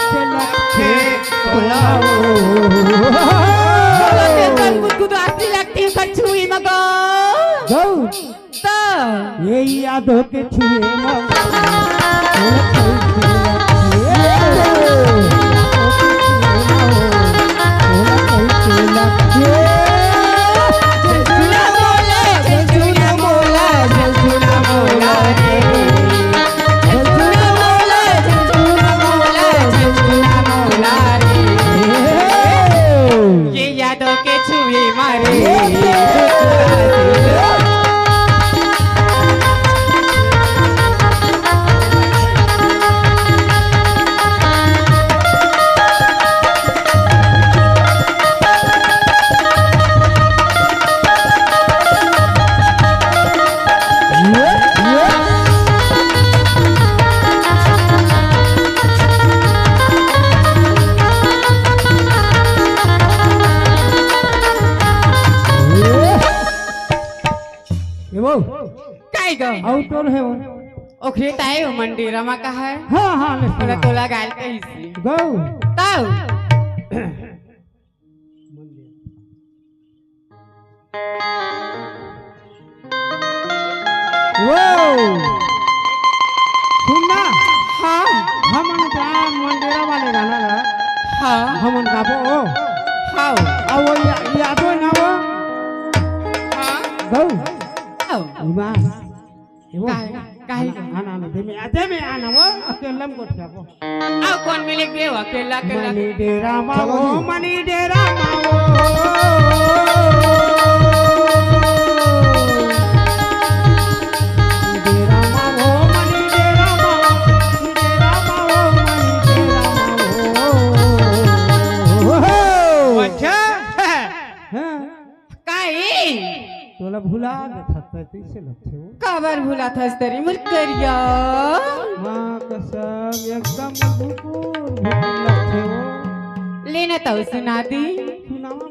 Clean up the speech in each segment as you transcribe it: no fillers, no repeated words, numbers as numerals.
कैसे लगते बुलाओ गुदगुद आती लगती कछुई मगो तो ये यादों के छुए आउटडोर है वो ओखरे ताए मंदिर मा का है हां हां ले तोला गाल कहिसी गो ताऊ वो सुनना हां हमन का मंदिर वाले गाना ना हां हमन गाबो हां आ वो यादो ना वो हां गो आओ उमा काहे आना दे में आना वो अकेला में गोठ जाबो आओ कौन मिले के अकेला अकेला मनी डेरा माओ मनी डेरा माओ तोला भुला था कैसे लगते हो काबर भुला था तरी मुर्करिया मां कसम एकदम भुकुर लगते हो लेना तो सुना दी सुनावा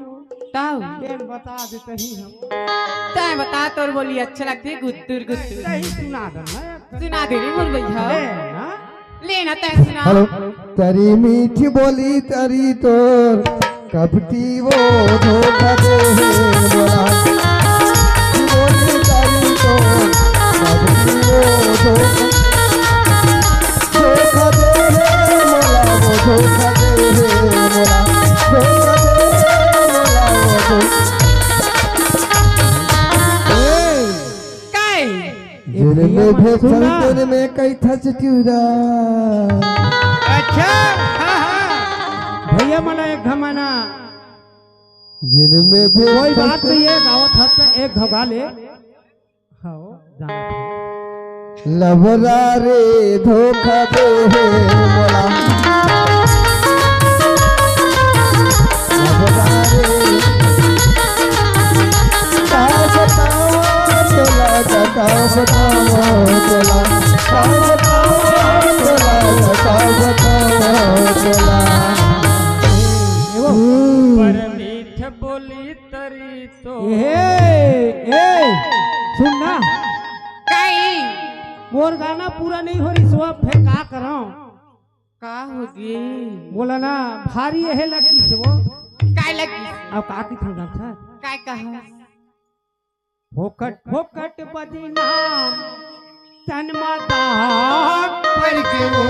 ताऊ ये बता देते ही हम ताए बता तोर बोली अच्छा लगती गुत्तुर गुत्तुर सही सुना दे सुना दे रे मुर भैया लेना तय सुना हेलो तेरी मीठी बोली तेरी तोर कपटी वो धोखा दे बोला बोली तेरी तोर कपटी वो धोखा दे बोला वो धोखा दे बोला धोखा दे बोला वो काय जिन में भेसल तेरे में कई थच चूरा अच्छा भैया मना एक घमाना जिनमें भी कोई बात नहीं है गावत हाथ में एक घगा ले खाओ जाना लबरा रे धोखा दे बोला लबरा रे का बताओ तोला का बताओ तोला का बताओ तोला का बताओ तोला पर मीठ बोली तरी तो ए सुनना काय मोर गाना पूरा नहीं हो रही सो फिर का कराऊं का होगी बोला ना भारी है लगी से वो काय लगी अब का की था था काय कहा फोकट फोकट बदनाम तन माता पर के वो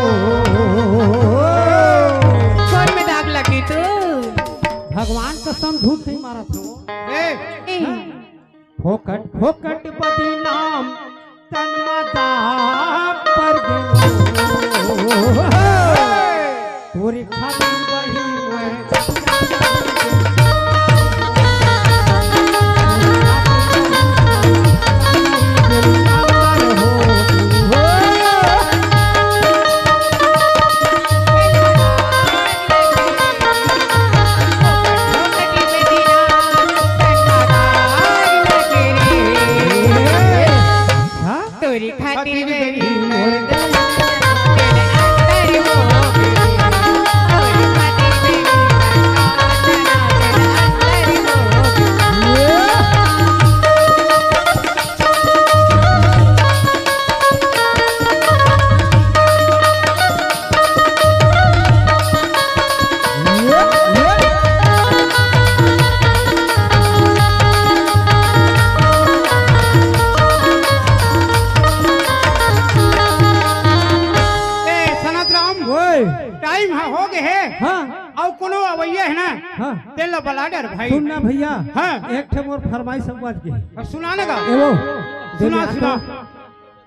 कौन में दाग लगी तू भगवान कसम झूठ नहीं मारा था फोकट फोकट बदनाम तन माता पर के तोरी खातिर बही मैं टाइम हो गए है हाँ और कोनो अवैया है ना हाँ तेल बलाडर भाई सुनना भैया हाँ। एक ठे मोर फरमाइश समझ के सुनाने का एवो सुना सुना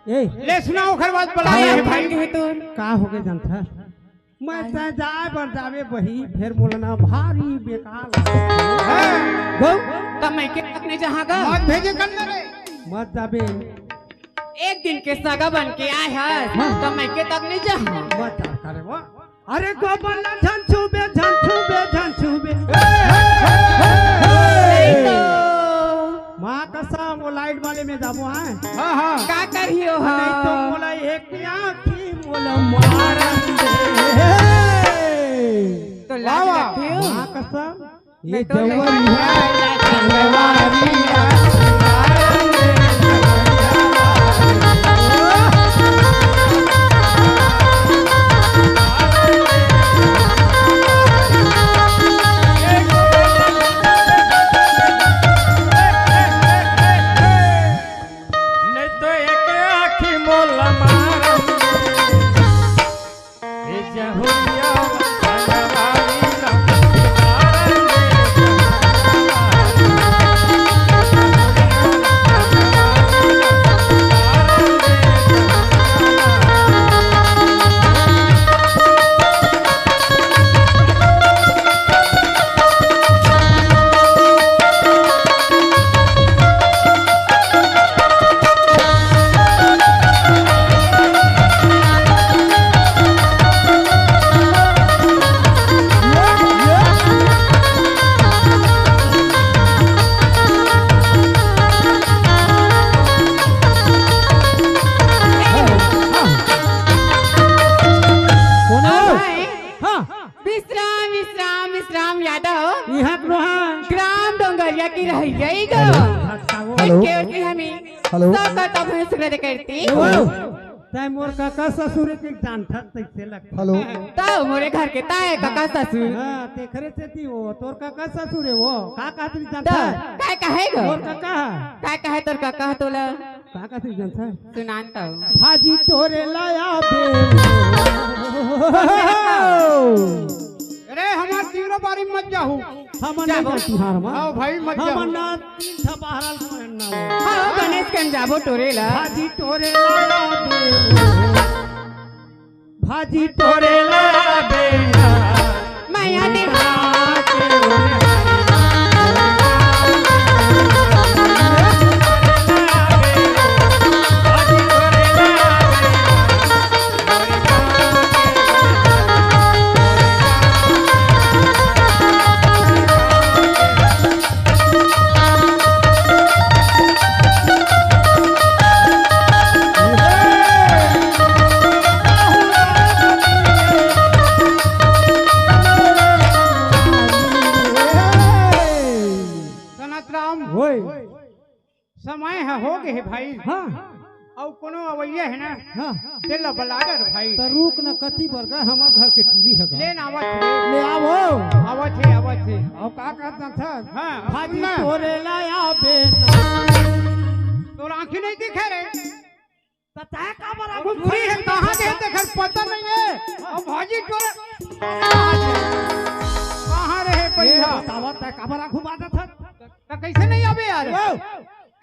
ए ले सुना ओखर बाद बला काया है भाई भाई के तो का हो गए जानता मैं त जाए बर जावे वही फिर बोलना भारी बेकार हाँ। गो तब मैं के तक जहाँ का मत भेजे करने रे मत जाबे एक दिन के सगा बन के आए है तब मैं के तक नहीं जा मत जा करे वो अरे गो बल्ला झंझुबे माँ कसम वो लाइट वाले में जाबो है हाँ हाँ का करियो हा नहीं तो मोला एक आँखी मोला मारन दे तो लाज वाह, लगती हो माँ कसम ये मैं तो जवानी है जवानी नहीं तो एक आँखी मोल मारम ए जहुरिया भगवानी मारम विश्राम विश्राम विश्राम यादव यहाँ रोहा ग्राम डोंगरिया की रह गई गो हेलो के हमें हेलो सब का तब है शुक्र करती तै मोर काका ससुर के जानता तैसे लगता हेलो तो मोरे घर के ताए काका ससुर हाँ ते खरे से थी वो तोर काका ससुर है वो का तरी तो जानता है काय कहे गो तोर काका काय कहे तोर काका तोला का तरी जानता है सुनान तो भाजी तोरे लाया बे अरे हमार तीनों बारी मत जाहू हम नहीं जाती हार मा आओ भाई मत हम जाहू ना तीन था बहरल पहनना हाँ गणेश कन जाबो टोरेला भाजी तोरे लाया बे भाजी तोरे लाया बे मैं यहाँ देख सनत राम ओए समय है हो गए है भाई हाँ और कोनो अवैया है ना हाँ तेल बलाडर भाई तो रुक न कति वर्ग हमार घर के टूरी है लेन आवत है ले आवो आवत है आवत है और का करता था हाँ भाजी सुनना। तोरे लाया बे तो आंखें नहीं दिखे रे तता का बरा घुमरी है कहाँ के देखे पता नहीं है और भाजी टोरे कहाँ रहे पैसा बतावा तय का बरा घुमाता था तो कैसे नहीं आवे यार ओ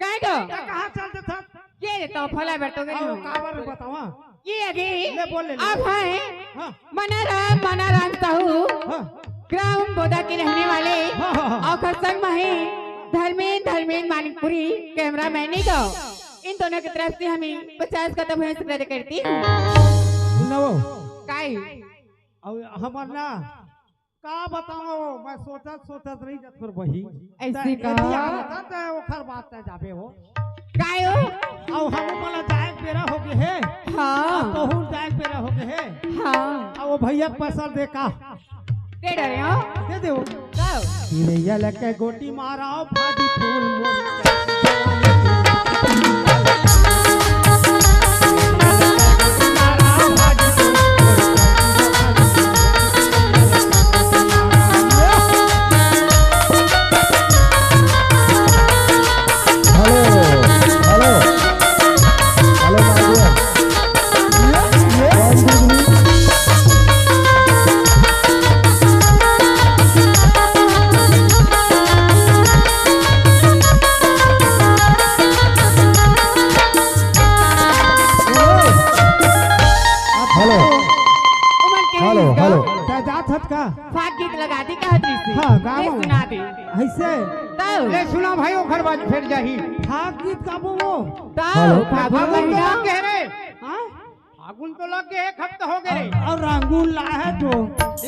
काय गो कहां चलते था ये रे तो फला बैठो गई आओ का बरा बतावा ये आगे ले बोल ले अब है हां मनाराम साहू हां ग्राम बोदा के रहने वाले हाँ, हाँ, हाँ। और खरसंग में धर्मेंद्र मानिकपुरी कैमरा मैनी को इन दोनों की तरफ से हमें 50 का तो भैंस शुक्र करती हूँ सुनो काय और हमर ना का बताओ मैं सोचत रही जत पर वही ऐसी का? तो ओखर बात त जाबे हो काय हो और हम वाला जाए बेरा हो गए है हाँ तो हूं जाए बेरा हो गए है हाँ और वो भैया पैसा दे का दे डरे हो दे दे वो जाओ गिरैया लके गोटी माराओ फाड़ी फूल मोर हेलो हेलो हत का फाग गीत लगा दी का दृष्टि हाँ, गाओ। ले सुना दे ऐसे तो ले सुना भाई ओखर बाज फिर जाही फाग गीत गाबो वो तो हेलो। फागुन फागुन तो महीना लग गए रे हाँ? फागुन तो लग गए 1 हफ्ता हो गए रे और रंगून ला है जो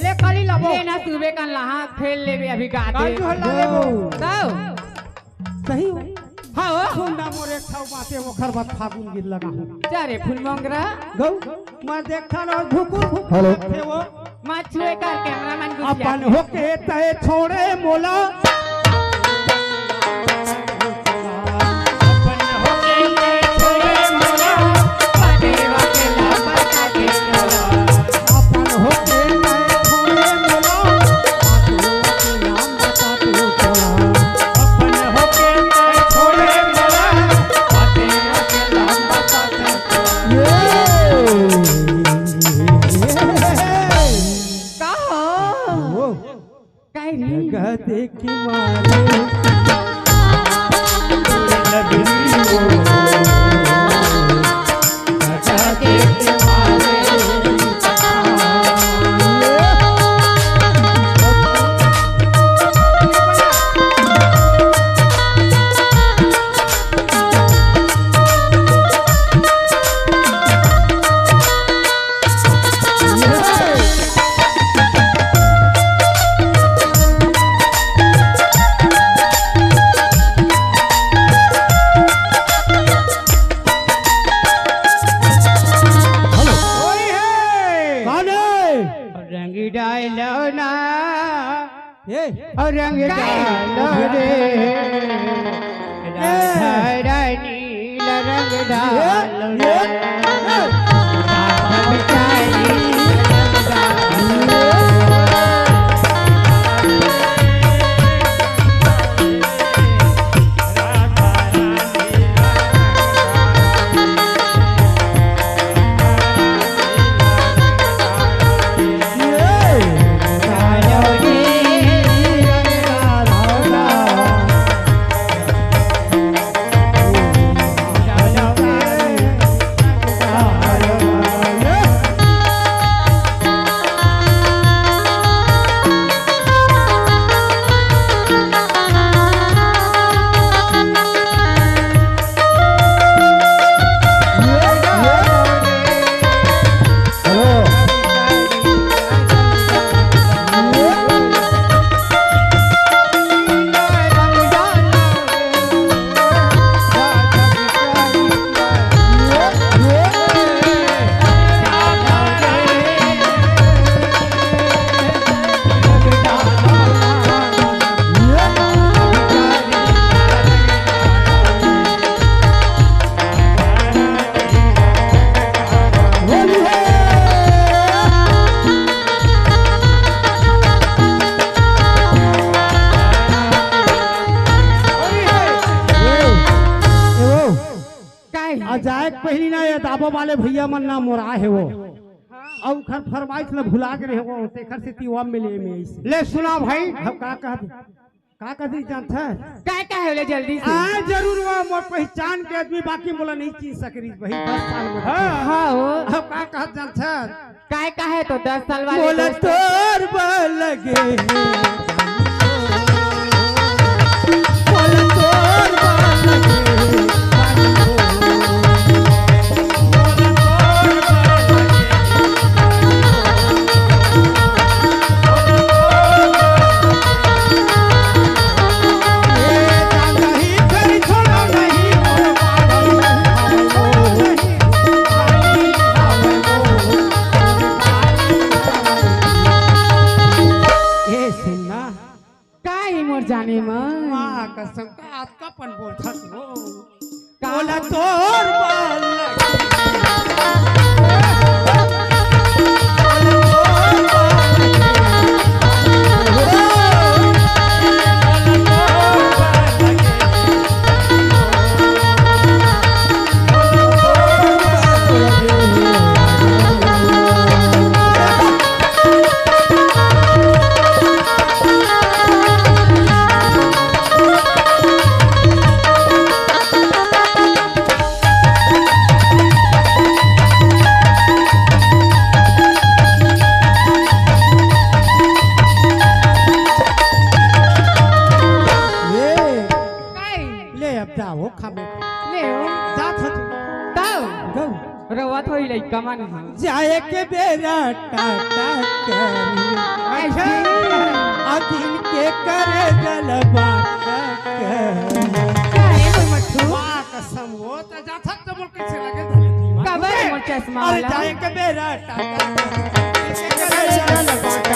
ले खाली लबो लेना सुबह का लहा खेल ले अभी गा काल दे जो हल्ला लेबो तो सही हो हाँ सुंदा मोरे खाओ बाते ओखर बात फागुन गीत लगा हूँ जा रे फूल मंगरा गौ मैं देखा ना घुकुर घुकुर हेलो। थे वो माँ छुए कर कैमरामैन घुस अपन जाते होके तय छोड़े मोला अपन होके ये छोड़े मोला देवा के लापा का के चला अपन होके तय छोड़े मोला आपके नाम बताते चला अपन होके ये छोड़े मोला बातें अकेला बताते का हो ओ काय रे जगह देखी मारे ओए हे गाने रंगी डालो ना ए रंग डालो रे राधा रानी रंग डालो रे राधा बेचारी रंग डालो डालो रे रंग डालो ना डालो रे डालो रे काय अजायक पहली ना ये दाबो वाले भैया मन ना मोरा है वो और खर फरमाइश न भुला के रहे वो तेखर से तीवा मिले में ऐसे ले सुना भाई हम का कहती जानता है काय काय होले जल्दी से आ जरूर वो मोर पहचान के आदमी बाकी मोला नहीं चीज सकरी भाई 10 साल में हाँ हो हम का कहत जानता है काय का है तो 10 साल वाले मोला दोस्त- तोर बल लगे मोला तोर बल लगे काय मोर जाने में माँ कसम का आपका पन बोलता हो का बोला तोर बाल लगे। कमन है जाए के बेरा टाटा करी आ दिल के करे जलवा काहे मोर मट्ठू कसम हो त जाथत त बोल कैसे लगे धले थी कबर मोर चश्मा अरे वाला जाए के बेरा टाटा करे जलवा